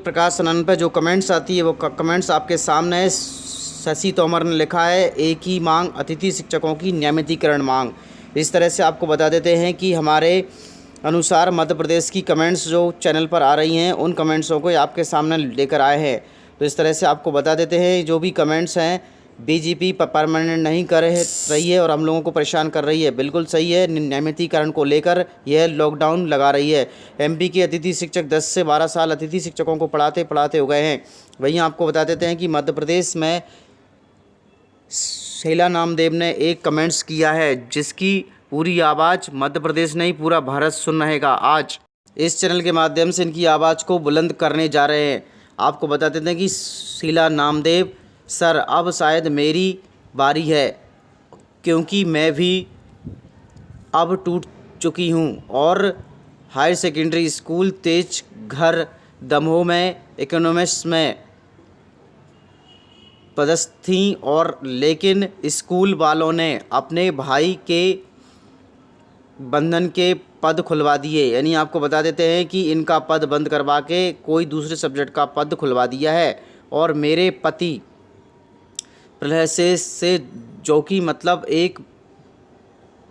प्रकाश आनंद पे जो कमेंट्स आती है वो कमेंट्स आपके सामने है। शशि तोमर ने लिखा है, एक ही मांग, अतिथि शिक्षकों की नियमितीकरण मांग। इस तरह से आपको बता देते हैं कि हमारे अनुसार मध्य प्रदेश की कमेंट्स जो चैनल पर आ रही हैं उन कमेंट्सों को आपके सामने लेकर आए हैं। तो इस तरह से आपको बता देते हैं, जो भी कमेंट्स हैं बीजेपी परमानेंट नहीं कर रही है और हम लोगों को परेशान कर रही है। बिल्कुल सही है, नियमितीकरण को लेकर यह लॉकडाउन लगा रही है। एमपी के अतिथि शिक्षक 10 से 12 साल अतिथि शिक्षकों को पढ़ाते पढ़ाते हो गए हैं। वहीं आपको बता देते हैं कि मध्य प्रदेश में शैला नामदेव ने एक कमेंट्स किया है जिसकी पूरी आवाज़ मध्य प्रदेश नहीं पूरा भारत सुन रहेगा। आज इस चैनल के माध्यम से इनकी आवाज़ को बुलंद करने जा रहे हैं। आपको बता देते हैं कि शैला नामदेव सर, अब शायद मेरी बारी है, क्योंकि मैं भी अब टूट चुकी हूँ और हायर सेकेंडरी स्कूल तेज घर दमोह में इकोनॉमिक्स में पदस्थ थी, और लेकिन स्कूल वालों ने अपने भाई के बंधन के पद खुलवा दिए। यानी आपको बता देते हैं कि इनका पद बंद करवा के कोई दूसरे सब्जेक्ट का पद खुलवा दिया है। और मेरे पति पैरालिसिस से, जो कि मतलब एक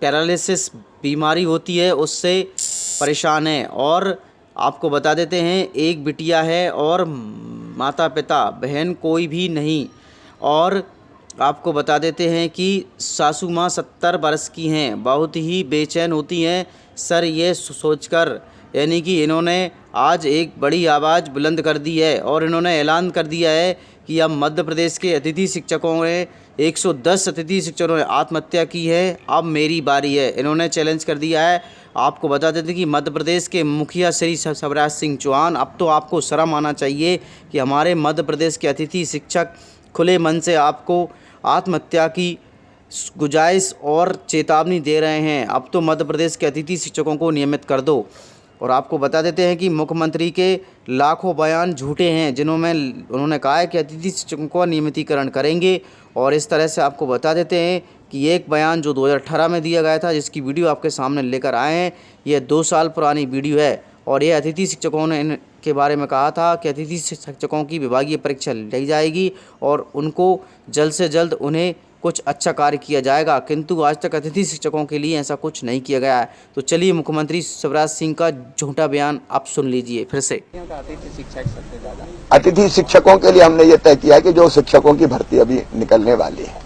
पैरालिसिस बीमारी होती है, उससे परेशान है। और आपको बता देते हैं, एक बिटिया है और माता पिता बहन कोई भी नहीं। और आपको बता देते हैं कि सासू माँ 70 वर्ष की हैं, बहुत ही बेचैन होती हैं सर ये सोचकर। यानी कि इन्होंने आज एक बड़ी आवाज़ बुलंद कर दी है और इन्होंने ऐलान कर दिया है कि अब मध्य प्रदेश के अतिथि शिक्षकों ने 110 अतिथि शिक्षकों ने आत्महत्या की है, अब मेरी बारी है। इन्होंने चैलेंज कर दिया है। आपको बता देते हैं कि मध्य प्रदेश के मुखिया श्री शिवराज सिंह चौहान, अब तो आपको शर्म आना चाहिए कि हमारे मध्य प्रदेश के अतिथि शिक्षक खुले मन से आपको आत्महत्या की गुजारिश और चेतावनी दे रहे हैं। अब तो मध्य प्रदेश के अतिथि शिक्षकों को नियमित कर दो। और आपको बता देते हैं कि मुख्यमंत्री के लाखों बयान झूठे हैं, जिन्होंने उन्होंने कहा है कि अतिथि शिक्षकों का नियमितीकरण करेंगे। और इस तरह से आपको बता देते हैं कि एक बयान जो 2018 में दिया गया था, जिसकी वीडियो आपके सामने लेकर आए हैं, यह 2 साल पुरानी वीडियो है। और ये अतिथि शिक्षकों ने इनके बारे में कहा था कि अतिथि शिक्षकों की विभागीय परीक्षा ली जाएगी और उनको जल्द से जल्द उन्हें कुछ अच्छा कार्य किया जाएगा, किंतु आज तक अतिथि शिक्षकों के लिए ऐसा कुछ नहीं किया गया है। तो चलिए मुख्यमंत्री शिवराज सिंह का झूठा बयान आप सुन लीजिए फिर से। अतिथि शिक्षकों के लिए हमने ये तय किया कि जो शिक्षकों की भर्ती अभी निकलने वाली है,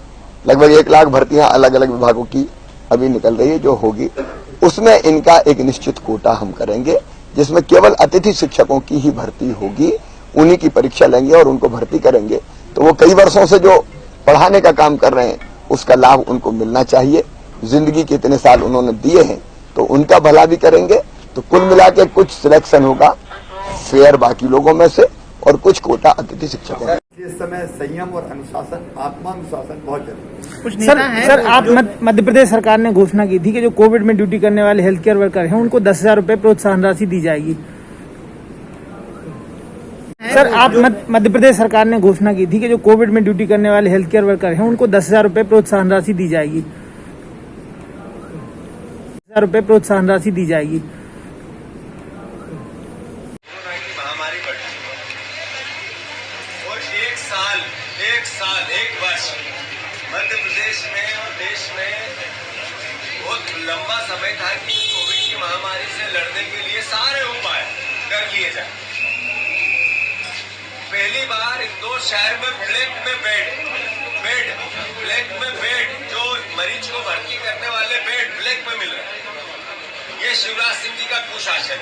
लगभग 1 लाख भर्तियां अलग अलग विभागों की अभी निकल रही है, जो होगी उसमें इनका एक निश्चित कोटा हम करेंगे, जिसमें केवल अतिथि शिक्षकों की ही भर्ती होगी। उन्हीं की परीक्षा लेंगे और उनको भर्ती करेंगे। तो वो कई वर्षों से जो पढ़ाने का काम कर रहे हैं, उसका लाभ उनको मिलना चाहिए। जिंदगी के इतने साल उन्होंने दिए हैं, तो उनका भला भी करेंगे। तो कुल मिला के कुछ सिलेक्शन होगा फेयर बाकी लोगों में से, और कुछ कोटा अतिथि शिक्षकों में। इस समय संयम और अनुशासन, आत्मानुशासन बहुत जरूरी है। सर आप मध्य प्रदेश सरकार ने घोषणा की थी कि जो कोविड में ड्यूटी करने वाले हेल्थ केयर वर्कर हैं, उनको 10,000 रुपए प्रोत्साहन राशि दी जाएगी। सर आप मध्य प्रदेश सरकार ने घोषणा की थी कि जो कोविड में ड्यूटी करने वाले हेल्थ केयर वर्कर हैं, उनको 10,000 रुपए प्रोत्साहन राशि दी जाएगी। 10,000 रुपए प्रोत्साहन राशि दी जाएगी। एक वर्ष मध्य प्रदेश में और देश में बहुत लंबा समय था कि कोविड की महामारी से लड़ने के लिए सारे उपाय कर लिए जाए। पहली बार इंदौर शहर में ब्लैक में बेड जो मरीज को भर्ती करने वाले बेड ब्लैक में मिल रहे हैं। ये शिवराज सिंह जी का कुशासन है।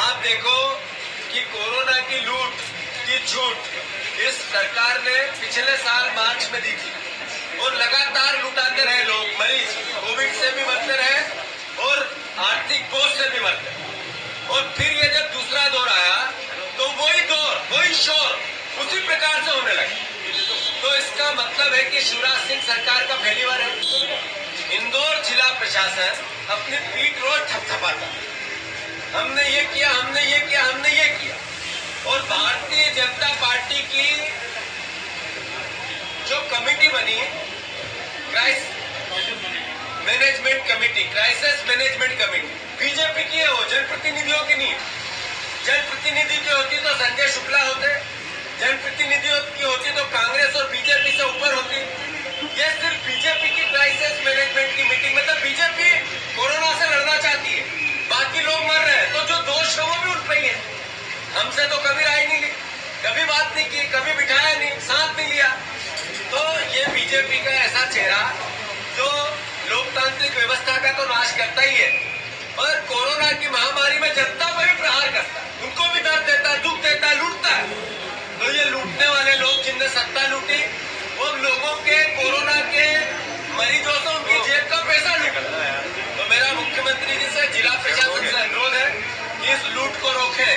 आप देखो कि कोरोना की लूट की झूठ इस सरकार ने पिछले साल मार्च में दी थी, और लगातार लुटाते रहे लोग, मरीज कोविड से भी मरते रहे और आर्थिक बोझ से भी मरते रहे। और फिर ये जब दूसरा दौर आया, तो वही दौर, वही शोर उसी प्रकार से होने लगे। तो इसका मतलब है कि शिवराज सिंह सरकार का पहली बार है। इंदौर जिला प्रशासन अपनी पीठ रोज थपथपाता, हमने ये किया, हमने ये किया, हमने ये किया। और भारतीय जनता पार्टी की जो कमेटी बनी, क्राइसिस मैनेजमेंट कमेटी, बीजेपी की है, वो जनप्रतिनिधियों की नहीं। जनप्रतिनिधि की होती तो संजय शुक्ला होते, जनप्रतिनिधियों की होती तो कांग्रेस और बीजेपी से ऊपर होती। ये सिर्फ बीजेपी की क्राइसिस मैनेजमेंट की मीटिंग, मतलब बीजेपी कोरोना से लड़ना चाहती है, बाकी लोग मर रहे हैं, तो जो दोष है वो भी उन पे ही है। हमसे तो कभी राय नहीं ली, कभी बात नहीं की, कभी बिठाया नहीं, साथ नहीं लिया। तो ये बीजेपी का ऐसा चेहरा जो लोकतांत्रिक व्यवस्था का तो नाश करता ही है, और कोरोना की महामारी में जनता पर भी प्रहार करता है, उनको भी दर्द देता है, दुख देता है, लूटता है। तो ये लूटने वाले लोग जिनने सत्ता लूटी, वो लोगों के कोरोना के मरीजों से उनकी जेब का पैसा निकलता है। तो मेरा मुख्यमंत्री जी से, जिला प्रशासन से अनुरोध है कि इस लूट को रोकें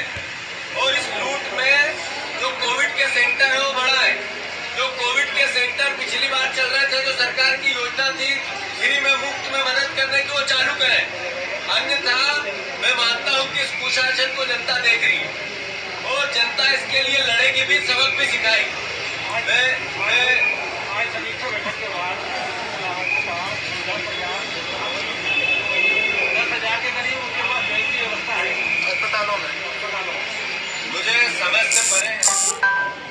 और इस लूट में जो कोविड के सेंटर है वो बढ़ाएं। जो कोविड के सेंटर पिछली बार चल रहे थे, जो सरकार की योजना थी फ्री में मुफ्त में मदद करने की, वो चालू करें। अन्यथा मैं मानता हूं कि इस कुशासन को जनता देख रही है और जनता इसके लिए लड़ेगी भी, सबक भी सिखाएगी। अस्पतालों में मुझे समझ से परे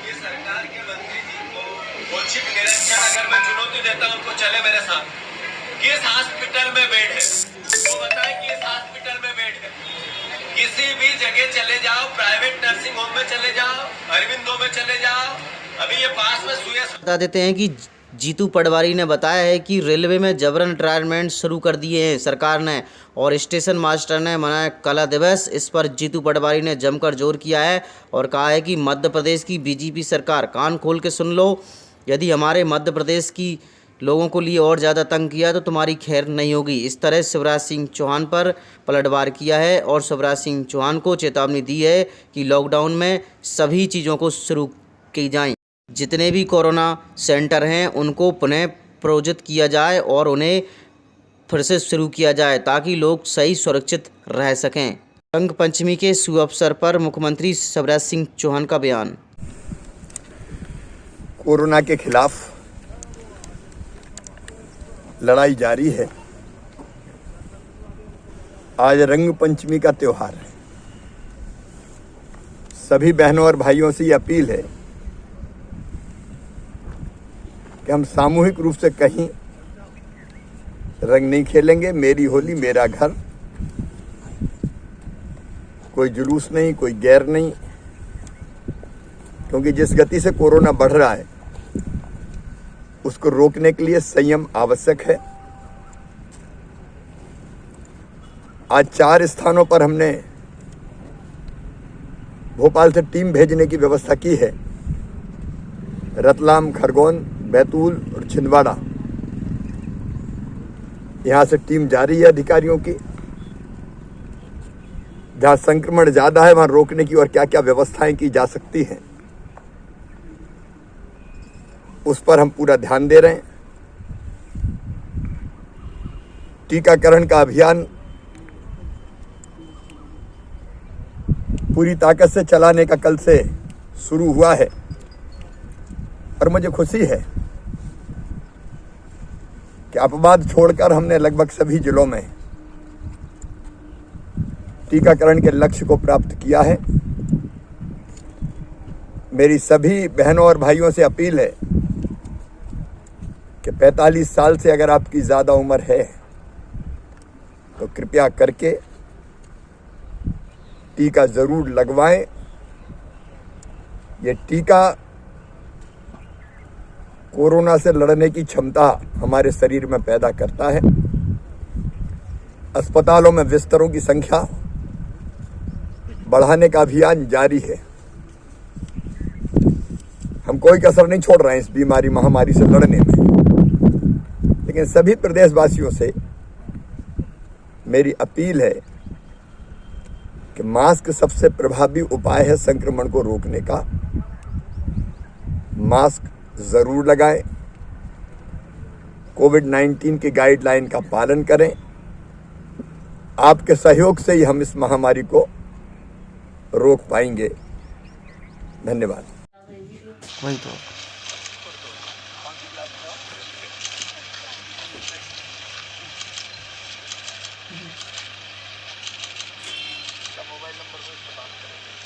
कि सरकार के मंत्री जी को औचिक निरीक्षण अगर मैं चुनौती देता हूं उनको, चले मेरे साथ, किस हॉस्पिटल में बेड है वो बताएं कि इस हॉस्पिटल में बेड है। किसी भी जगह चले जाओ, प्राइवेट नर्सिंग होम में चले जाओ, अरविंदो में चले जाओ, अभी ये पास में सुइया। बता देते हैं कि जीतू पटवारी ने बताया है कि रेलवे में जबरन रिटायरमेंट शुरू कर दिए हैं सरकार ने, और स्टेशन मास्टर ने मनाया कला दिवस। इस पर जीतू पटवारी ने जमकर जोर किया है और कहा है कि मध्य प्रदेश की बीजेपी सरकार, कान खोल के सुन लो, यदि हमारे मध्य प्रदेश की लोगों को लिए और ज़्यादा तंग किया तो तुम्हारी खैर नहीं होगी। इस तरह शिवराज सिंह चौहान पर पलटवार किया है और शिवराज सिंह चौहान को चेतावनी दी है कि लॉकडाउन में सभी चीज़ों को शुरू की जाएं। जितने भी कोरोना सेंटर हैं उनको पुनः प्रोजित किया जाए और उन्हें फिर से शुरू किया जाए ताकि लोग सही सुरक्षित रह सकें। रंग पंचमी के शुभ अवसर पर मुख्यमंत्री शिवराज सिंह चौहान का बयान। कोरोना के खिलाफ लड़ाई जारी है। आज रंग पंचमी का त्योहार है। सभी बहनों और भाइयों से ये अपील है कि हम सामूहिक रूप से कहीं रंग नहीं खेलेंगे। मेरी होली मेरा घर, कोई जुलूस नहीं, कोई गैर नहीं, क्योंकि जिस गति से कोरोना बढ़ रहा है उसको रोकने के लिए संयम आवश्यक है। आज 4 स्थानों पर हमने भोपाल से टीम भेजने की व्यवस्था की है। रतलाम, खरगोन, बैतूल और छिंदवाड़ा, यहां से टीम जारी है अधिकारियों की। जहां संक्रमण ज्यादा है वहां रोकने की और क्या क्या व्यवस्थाएं की जा सकती हैं उस पर हम पूरा ध्यान दे रहे हैं। टीकाकरण का अभियान पूरी ताकत से चलाने का कल से शुरू हुआ है और मुझे खुशी है कि अपवाद छोड़कर हमने लगभग सभी जिलों में टीकाकरण के लक्ष्य को प्राप्त किया है। मेरी सभी बहनों और भाइयों से अपील है कि 45 साल से अगर आपकी ज्यादा उम्र है तो कृपया करके टीका जरूर लगवाएं। ये टीका कोरोना से लड़ने की क्षमता हमारे शरीर में पैदा करता है। अस्पतालों में बिस्तरों की संख्या बढ़ाने का अभियान जारी है। हम कोई कसर नहीं छोड़ रहे हैं इस बीमारी महामारी से लड़ने में, लेकिन सभी प्रदेशवासियों से मेरी अपील है कि मास्क सबसे प्रभावी उपाय है संक्रमण को रोकने का। मास्क जरूर लगाएं, कोविड-19 की गाइडलाइन का पालन करें। आपके सहयोग से ही हम इस महामारी को रोक पाएंगे। धन्यवाद। वही तो मोबाइल नंबर पर बात करें।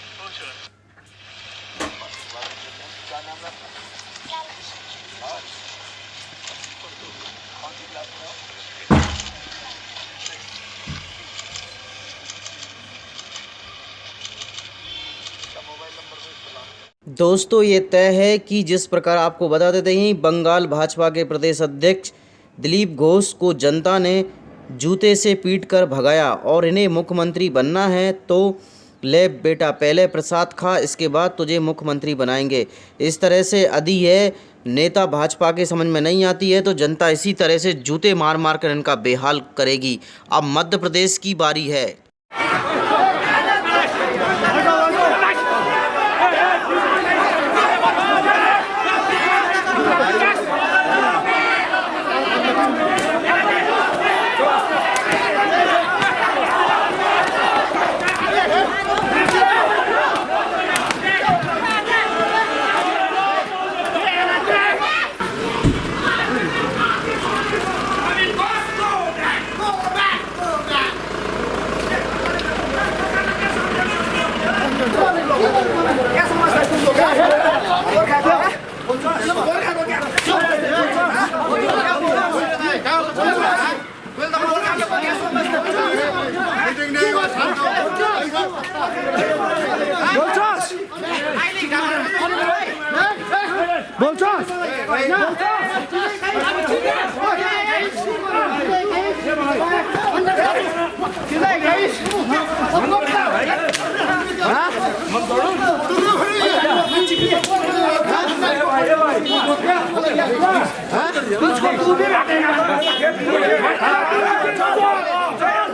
दोस्तों ये तय है कि जिस प्रकार आपको बता देते हैं, बंगाल भाजपा के प्रदेश अध्यक्ष दिलीप घोष को जनता ने जूते से पीट कर भगाया और इन्हें मुख्यमंत्री बनना है तो ले बेटा पहले प्रसाद खा, इसके बाद तुझे मुख्यमंत्री बनाएंगे। इस तरह से यदि है नेता भाजपा के समझ में नहीं आती है तो जनता इसी तरह से जूते मार मार कर इनका बेहाल करेगी। अब मध्य प्रदेश की बारी है।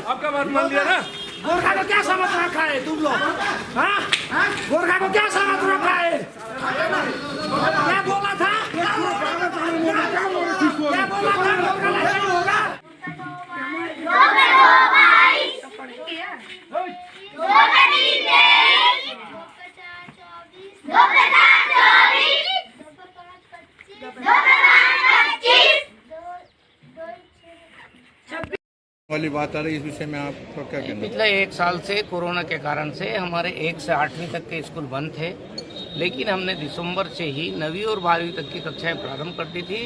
आपका बात मान लिया ना। गोरखा को क्या समझ रखा है तुम लोग? हाँ? गोरखा को क्या समझ रखा है? क्या बोला था? क्या बोला था? वाली बात आ रही, इस विषय में आपका क्या कहना है? पिछले 1 साल से कोरोना के कारण से हमारे 1 से 8वीं तक के स्कूल बंद थे, लेकिन हमने दिसंबर से ही 9वीं और 12वीं तक की कक्षाएं प्रारंभ कर दी थी।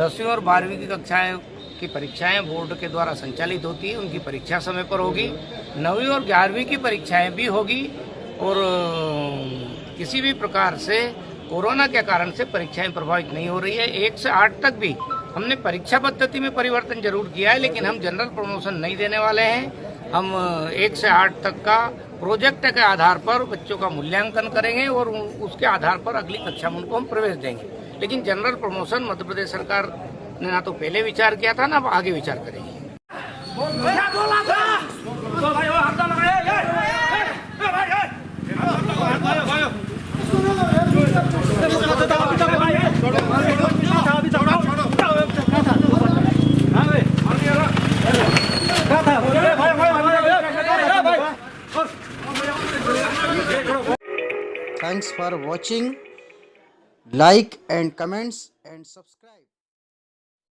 10वीं और 12वीं की कक्षाएं की परीक्षाएं बोर्ड के द्वारा संचालित होती है, उनकी परीक्षा समय पर होगी। 9वीं और 11वीं की परीक्षाएं भी होगी और किसी भी प्रकार से कोरोना के कारण से परीक्षाएं प्रभावित नहीं हो रही है। 1 से 8 तक भी हमने परीक्षा पद्धति में परिवर्तन जरूर किया है, लेकिन हम जनरल प्रमोशन नहीं देने वाले हैं। हम 1 से 8 तक का प्रोजेक्ट के आधार पर बच्चों का मूल्यांकन करेंगे और उसके आधार पर अगली कक्षा में उनको हम प्रवेश देंगे। लेकिन जनरल प्रमोशन मध्य प्रदेश सरकार ने ना तो पहले विचार किया था, ना अब आगे विचार करेगी। Thanks for watching. Like and comments and subscribe.